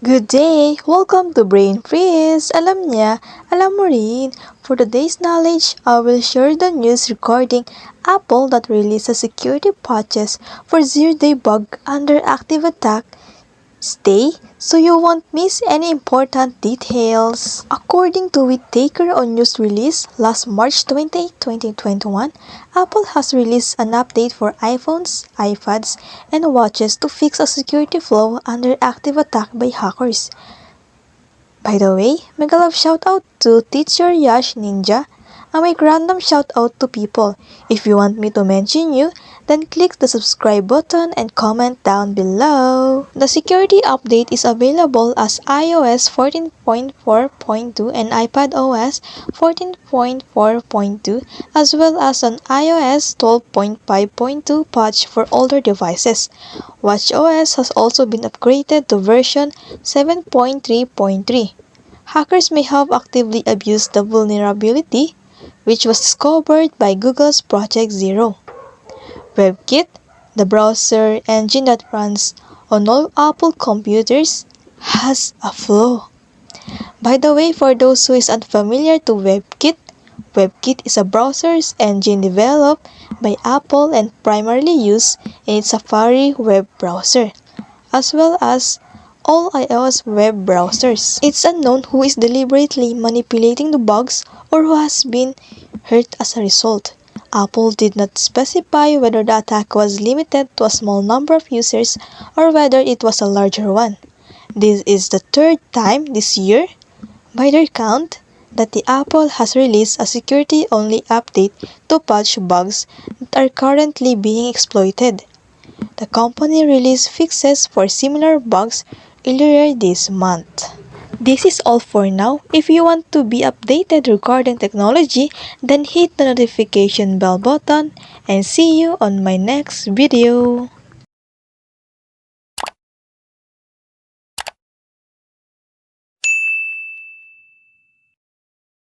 Good day! Welcome to Brain Friz! Alam niya, alam mo rin. For today's knowledge, I will share the news regarding Apple that releases security patches for zero-day bug under active attack. Stay so you won't miss any important details. According to Whittaker on news release last March 28, 2021, Apple has released an update for iPhones, iPads, and watches to fix a security flaw under active attack by hackers. By the way, mega love shoutout to Teacher Yash Ninja. I make random shoutout to people. If you want me to mention you, then click the subscribe button and comment down below. The security update is available as iOS 14.4.2 and iPadOS 14.4.2 as well as an iOS 12.5.2 patch for older devices. WatchOS has also been upgraded to version 7.3.3. Hackers may have actively abused the vulnerability, which was discovered by Google's Project Zero. Webkit, the browser engine that runs on all Apple computers, has a flaw. By the way, for those who is unfamiliar to Webkit, Webkit is a browser's engine developed by Apple and primarily used in its Safari web browser, as well as all iOS web browsers. It's unknown who is deliberately manipulating the bugs or who has been hurt as a result. Apple did not specify whether the attack was limited to a small number of users or whether it was a larger one. This is the third time this year, by their count, that the Apple has released a security-only update to patch bugs that are currently being exploited. The company released fixes for similar bugs earlier this month. This is all for now. If you want to be updated regarding technology, then hit the notification bell button and see you on my next video.